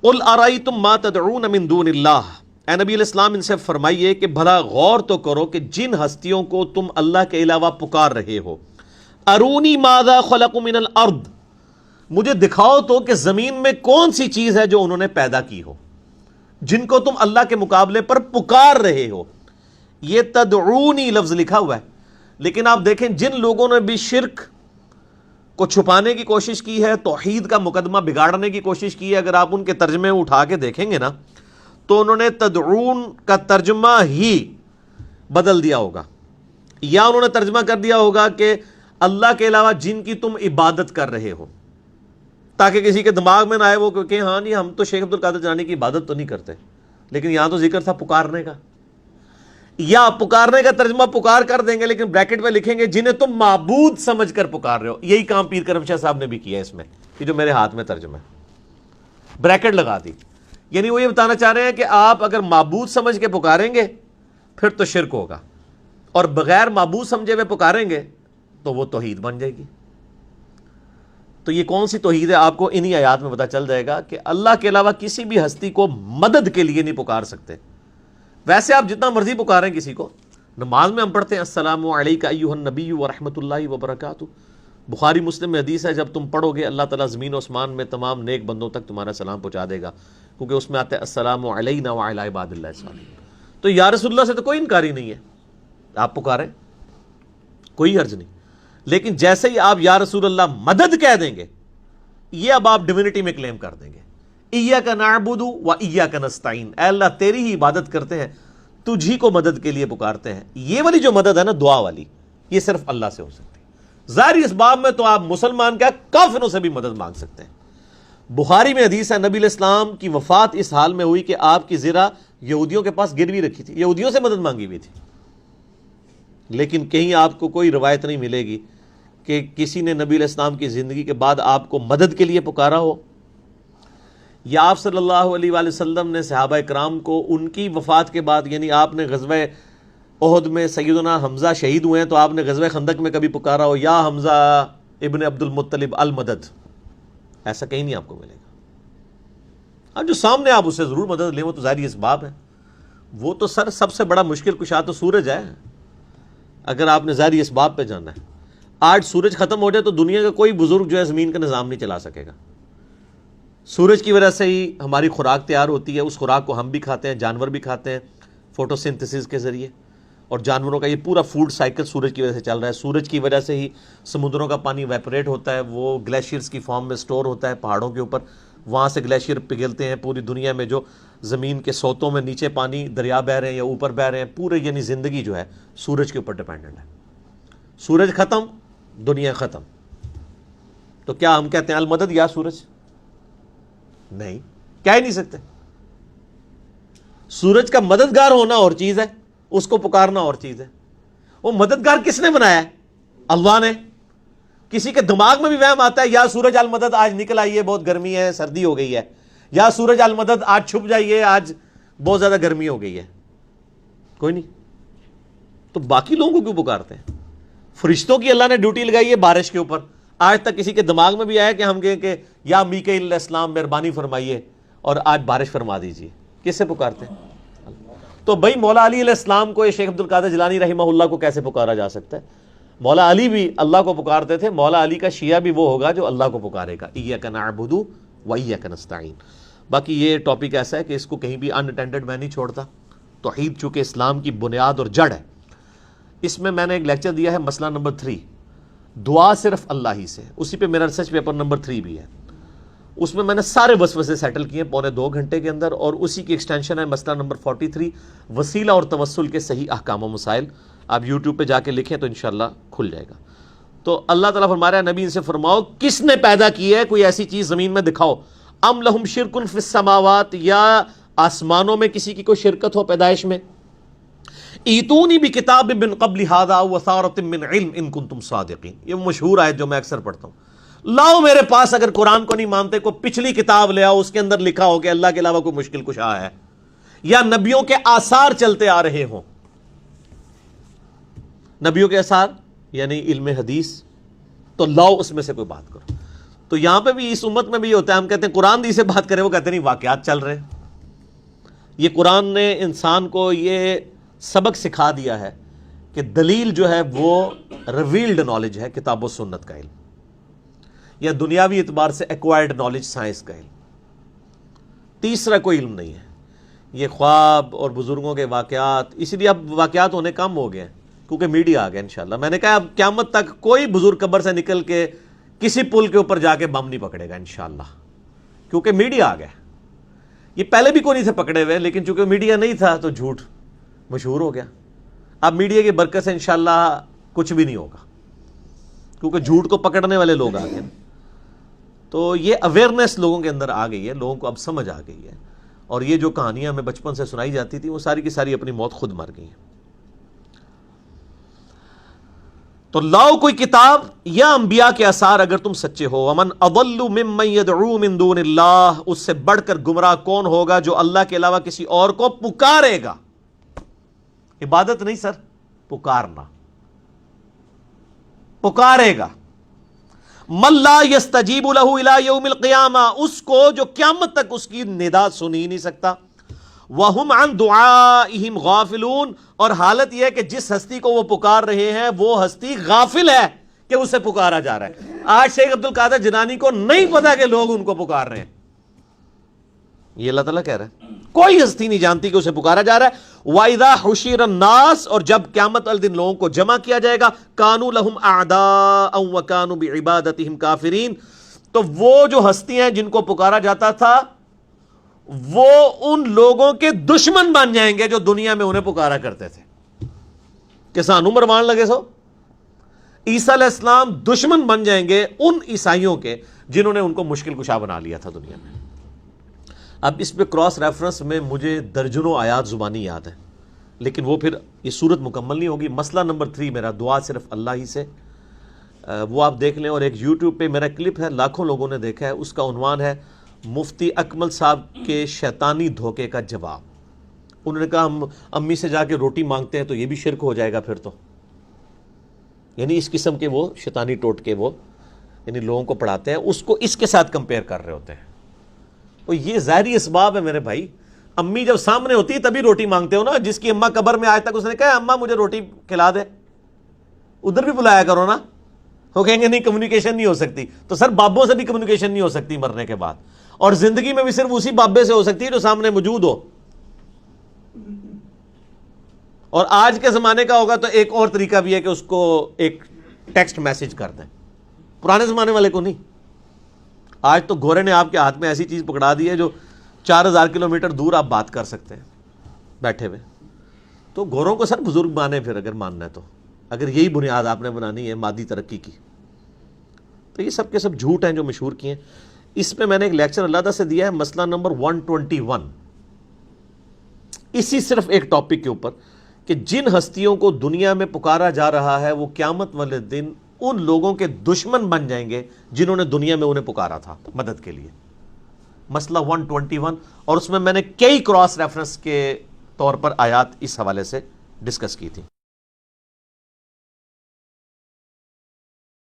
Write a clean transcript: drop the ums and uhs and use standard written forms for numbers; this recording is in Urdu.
قل ارأیتم ما تدعون من دون اللہ، اے نبی علیہ السلام ان سے فرمائیے کہ بھلا غور تو کرو کہ جن ہستیوں کو تم اللہ کے علاوہ پکار رہے ہو، ارونی ماذا خلقوا من الارض، مجھے دکھاؤ تو کہ زمین میں کون سی چیز ہے جو انہوں نے پیدا کی ہو، جن کو تم اللہ کے مقابلے پر پکار رہے ہو۔ یہ تدعونی لفظ لکھا ہوا ہے، لیکن آپ دیکھیں جن لوگوں نے بھی شرک کو چھپانے کی کوشش کی ہے، توحید کا مقدمہ بگاڑنے کی کوشش کی ہے، اگر آپ ان کے ترجمے اٹھا کے دیکھیں گے نا تو انہوں نے تدعون کا ترجمہ ہی بدل دیا ہوگا، یا انہوں نے ترجمہ کر دیا ہوگا کہ اللہ کے علاوہ جن کی تم عبادت کر رہے ہو، تاکہ کسی کے دماغ میں نہ آئے وہ کہ ہاں جی ہم تو شیخ عبد القادر جیلانی کی عبادت تو نہیں کرتے، لیکن یہاں تو ذکر تھا پکارنے کا۔ یا پکارنے کا ترجمہ پکار کر دیں گے لیکن بریکٹ میں لکھیں گے جنہیں تم معبود سمجھ کر پکار رہے ہو۔ یہی کام پیر کرم شاہ صاحب نے بھی کیا ہے اس میں، یہ جو میرے ہاتھ میں ترجمہ ہے، بریکٹ لگا دی، یعنی وہ یہ بتانا چاہ رہے ہیں کہ آپ اگر معبود سمجھ کے پکاریں گے پھر تو شرک ہوگا، اور بغیر معبود سمجھے ہوئے پکاریں گے تو وہ توحید بن جائے گی۔ تو یہ کون سی توحید ہے آپ کو انہی آیات میں پتہ چل جائے گا کہ اللہ کے علاوہ کسی بھی ہستی کو مدد کے لیے نہیں پکار سکتے۔ ویسے آپ جتنا مرضی پکاریں کسی کو، نماز میں ہم پڑھتے ہیں السلام علیک ایھا النبی ورحمۃ اللہ وبرکاتہ، بخاری مسلم میں حدیث ہے جب تم پڑھو گے اللہ تعالیٰ زمین و آسمان میں تمام نیک بندوں تک تمہارا سلام پہنچا دے گا، کیونکہ اس میں آتا ہے السلام علینا وعلی عباد اللہ الصالحین۔ تو یا رسول اللہ سے تو کوئی انکاری نہیں ہے، آپ پکاریں کوئی حرج نہیں، لیکن جیسے ہی آپ یا رسول اللہ مدد کہہ دیں گے، یہ اب آپ ڈیوینٹی میں کلیم کر دیں گے، ایاک نعبد و ایاک نستعین، اے اللہ تیری ہی عبادت کرتے ہیں، تجھی کو مدد کے لیے پکارتے ہیں۔ یہ والی جو مدد ہے نا دعا والی، یہ صرف اللہ سے ہو سکتی ہے۔ ظاہری اسباب میں تو آپ مسلمان کیا کافروں سے بھی مدد مانگ سکتے ہیں۔ بخاری میں حدیث ہے نبی علیہ السلام کی وفات اس حال میں ہوئی کہ آپ کی زرہ یہودیوں کے پاس گروی رکھی تھی، یہودیوں سے مدد مانگی ہوئی تھی، لیکن کہیں آپ کو کوئی روایت نہیں ملے گی کہ کسی نے نبی علیہ السلام کی زندگی کے بعد آپ کو مدد کے لیے پکارا ہو، یا آپ صلی اللہ علیہ وآلہ وسلم نے صحابہ کرام کو ان کی وفات کے بعد، یعنی آپ نے غزوہ احد میں سیدنا حمزہ شہید ہوئے ہیں تو آپ نے غزوہ خندق میں کبھی پکارا ہو یا حمزہ ابن عبد المطلب المدد، ایسا کہیں نہیں آپ کو ملے گا۔ ہاں جو سامنے آپ اسے ضرور مدد لیں، وہ تو ظاہری اسباب ہے، وہ تو سب سے بڑا مشکل کشا تو سورج ہے، اگر آپ نے ظاہری اسباب پہ جانا ہے۔ آج سورج ختم ہو جائے تو دنیا کا کوئی بزرگ جو ہے زمین کا نظام نہیں چلا سکے گا۔ سورج کی وجہ سے ہی ہماری خوراک تیار ہوتی ہے، اس خوراک کو ہم بھی کھاتے ہیں، جانور بھی کھاتے ہیں فوٹو سنتھسس کے ذریعے، اور جانوروں کا یہ پورا فوڈ سائیکل سورج کی وجہ سے چل رہا ہے۔ سورج کی وجہ سے ہی سمندروں کا پانی ویپوریٹ ہوتا ہے، وہ گلیشیئرز کی فارم میں سٹور ہوتا ہے پہاڑوں کے اوپر، وہاں سے گلیشیئر پگھلتے ہیں۔ پوری دنیا میں جو زمین کے سوتوں میں نیچے پانی دریا بہہ رہے ہیں یا اوپر بہہ رہے ہیں، پورے یعنی زندگی جو ہے سورج کے اوپر ڈیپینڈنٹ ہے۔ سورج ختم، دنیا ختم، تو کیا ہم کہتے ہیں المدد یا سورج؟ نہیں، کہہ ہی نہیں سکتے۔ سورج کا مددگار ہونا اور چیز ہے، اس کو پکارنا اور چیز ہے۔ وہ مددگار کس نے بنایا ہے؟ اللہ نے۔ کسی کے دماغ میں بھی وہم آتا ہے یا سورج المدد آج نکل آئیے بہت گرمی ہے سردی ہو گئی ہے، یا سورج المدد آج چھپ جائیے آج بہت زیادہ گرمی ہو گئی ہے؟ کوئی نہیں۔ تو باقی لوگوں کو کیوں پکارتے ہیں؟ فرشتوں کی اللہ نے ڈیوٹی لگائی ہے بارش کے اوپر، آج تک کسی کے دماغ میں بھی آیا کہ ہم کہیں کہ یا میکائیل علیہ السلام مہربانی فرمائیے اور آج بارش فرما دیجیے؟ کس سے پکارتے ہیں؟ تو بھائی مولا علی علیہ السلام کو، یہ شیخ عبد القادر جیلانی رحمہ اللہ کو کیسے پکارا جا سکتا ہے؟ مولا علی بھی اللہ کو پکارتے تھے، مولا علی کا شیعہ بھی وہ ہوگا جو اللہ کو پکارے گا، ایاک نعبد و ایاک نستعین۔ باقی یہ ٹاپک ایسا ہے کہ اس کو کہیں بھی ان اٹینڈڈ میں نہیں چھوڑتا۔ توحید چونکہ اسلام کی بنیاد اور جڑ ہے، اس میں میں نے ایک لیکچر دیا ہے مسئلہ نمبر 3، دعا صرف اللہ ہی سے، اسی پہ میرا ریسرچ پیپر نمبر 3 بھی ہے، اس میں نے سارے وسوسے سیٹل کیے ہیں پونے 2 گھنٹے کے اندر، اور اسی کی ایکسٹینشن ہے مسئلہ نمبر 43، وسیلہ اور توسل کے صحیح احکام و مسائل۔ آپ یوٹیوب پہ جا کے لکھیں تو انشاءاللہ کھل جائے گا۔ تو اللہ تعالیٰ فرما رہا ہے نبی ان سے فرماؤ کس نے پیدا کی ہے کوئی ایسی چیز زمین میں دکھاؤ، ام لہم شرک فی السماوات، یا آسمانوں میں کسی کی کوئی شرکت ہو پیدائش میں، ایتونی بکتاب من قبل ھذا وثارۃ من علم ان کنتم صادقین، یہ مشہور آیت جو میں اکثر پڑھتا ہوں، لاؤ میرے پاس اگر قرآن کو نہیں مانتے کوئی پچھلی کتاب لے آؤ، اس کے اندر لکھا ہو کہ اللہ کے علاوہ کوئی مشکل کشا ہے، یا نبیوں کے آثار چلتے آ رہے ہوں۔ نبیوں کے آثار یعنی علم حدیث، تو لاؤ اس میں سے کوئی بات کرو۔ تو یہاں پہ بھی اس امت میں بھی ہوتا ہے، ہم کہتے ہیں قرآن دی سے بات کریں، وہ کہتے ہیں نہیں واقعات چل رہے ہیں۔ یہ قرآن نے انسان کو یہ سبق سکھا دیا ہے کہ دلیل جو ہے وہ ریویلڈ نالج ہے، کتاب و سنت کا علم، یا دنیاوی اعتبار سے ایکوائرڈ نالج، سائنس کا علم۔ تیسرا کوئی علم نہیں ہے۔ یہ خواب اور بزرگوں کے واقعات، اسی لیے اب واقعات ہونے کم ہو گئے ہیں کیونکہ میڈیا آ گیا انشاءاللہ۔ میں نے کہا اب قیامت تک کوئی بزرگ قبر سے نکل کے کسی پل کے اوپر جا کے بم نہیں پکڑے گا انشاءاللہ، کیونکہ میڈیا آ گیا۔ یہ پہلے بھی کوئی نہیں تھے پکڑے ہوئے، لیکن چونکہ میڈیا نہیں تھا تو جھوٹ مشہور ہو گیا۔ اب میڈیا کی برکت سے انشاءاللہ کچھ بھی نہیں ہوگا، کیونکہ جھوٹ کو پکڑنے والے لوگ آ گئے۔ تو یہ اویئرنیس لوگوں کے اندر آ گئی ہے، لوگوں کو اب سمجھ آ گئی ہے، اور یہ جو کہانیاں ہمیں بچپن سے سنائی جاتی تھی وہ ساری کی ساری اپنی موت خود مر گئی ہیں۔ تو لاؤ کوئی کتاب یا انبیاء کے آثار اگر تم سچے ہو۔ ومن اضل ممن يدعو من دون اللہ، اس سے بڑھ کر گمراہ کون ہوگا جو اللہ کے علاوہ کسی اور کو پکارے گا۔ عبادت نہیں سر، پکارنا، پکارے گا۔ من لا يستجیب له الى یوم القیامہ، اس کو جو قیامت تک اس کی ندا سن ہی نہیں سکتا۔ وَهُمْ عَنْ دُعَائِهِمْ غَافِلُونَ، اور حالت یہ ہے کہ جس ہستی کو وہ پکار رہے ہیں وہ ہستی غافل ہے کہ اسے پکارا جا رہا ہے۔ آج شیخ عبد القادر جیلانی کو نہیں پتا کہ لوگ ان کو پکار رہے ہیں، یہ اللہ تعالیٰ کہہ رہا ہے۔ کوئی ہستی نہیں جانتی کہ اسے پکارا جا رہا ہے۔ وَإِذَا حُشِرَ النَّاسُ، اور جب قیامت والے دن لوگوں کو جمع کیا جائے گا، كَانُوا لَهُمْ أَعْدَاءً وَكَانُوا بِعِبَادَتِهِمْ كَافِرِينَ، تو وہ جو ہستیاں جن کو پکارا جاتا تھا وہ ان لوگوں کے دشمن بن جائیں گے جو دنیا میں انہیں پکارا کرتے تھے کہ سانو مرمان لگے سو۔ عیسیٰ علیہ السلام دشمن بن جائیں گے ان عیسائیوں کے جنہوں نے ان کو مشکل کشا بنا لیا تھا دنیا میں۔ اب اس پہ کراس ریفرنس میں مجھے درجنوں آیات زبانی یاد ہیں، لیکن وہ پھر یہ صورت مکمل نہیں ہوگی۔ مسئلہ نمبر 3 میرا، دعا صرف اللہ ہی سے، وہ آپ دیکھ لیں۔ اور ایک یوٹیوب پہ میرا کلپ ہے، لاکھوں لوگوں نے دیکھا ہے، اس کا عنوان ہے مفتی اکمل صاحب کے شیطانی دھوکے کا جواب۔ انہوں نے کہا ہم امی سے جا کے روٹی مانگتے ہیں تو یہ بھی شرک ہو جائے گا پھر تو، یعنی اس قسم کے وہ شیطانی ٹوٹکے وہ یعنی لوگوں کو پڑھاتے ہیں، اس کو اس کے ساتھ کمپیئر کر رہے ہوتے ہیں۔ تو یہ ظاہری اسباب ہے میرے بھائی، امی جب سامنے ہوتی ہے تبھی روٹی مانگتے ہو نا۔ جس کی اماں قبر میں آج تک اس نے کہا اماں مجھے روٹی کھلا دے، ادھر بھی بلایا کرو نا۔ وہ کہیں گے نہیں کمیونیکیشن نہیں ہو سکتی، تو سر بابوں سے بھی کمیونیکیشن نہیں ہو سکتی مرنے کے بعد، اور زندگی میں بھی صرف اسی بابے سے ہو سکتی ہے جو سامنے موجود ہو۔ اور آج کے زمانے کا ہوگا تو ایک اور طریقہ بھی ہے کہ اس کو ایک ٹیکسٹ میسج کر دیں، پرانے زمانے والے کو نہیں۔ آج تو گھوڑے نے آپ کے ہاتھ میں ایسی چیز پکڑا دی ہے جو 4000 کلومیٹر دور آپ بات کر سکتے ہیں بیٹھے ہوئے۔ تو گھوڑوں کو سر بزرگ مانے پھر اگر ماننا ہے تو، اگر یہی بنیاد آپ نے بنانی ہے مادی ترقی کی، تو یہ سب کے سب جھوٹ ہیں جو مشہور کیے ہیں۔ اس پہ میں نے ایک لیکچر علیحدہ سے دیا ہے، مسئلہ نمبر 121، اسی صرف ایک ٹاپک کے اوپر کہ جن ہستیوں کو دنیا میں پکارا جا رہا ہے وہ قیامت والے دن ان لوگوں کے دشمن بن جائیں گے جنہوں نے دنیا میں انہیں پکارا تھا مدد کے لیے۔ مسئلہ 121، اور اس میں نے کئی کراس ریفرنس کے طور پر آیات اس حوالے سے ڈسکس کی تھی۔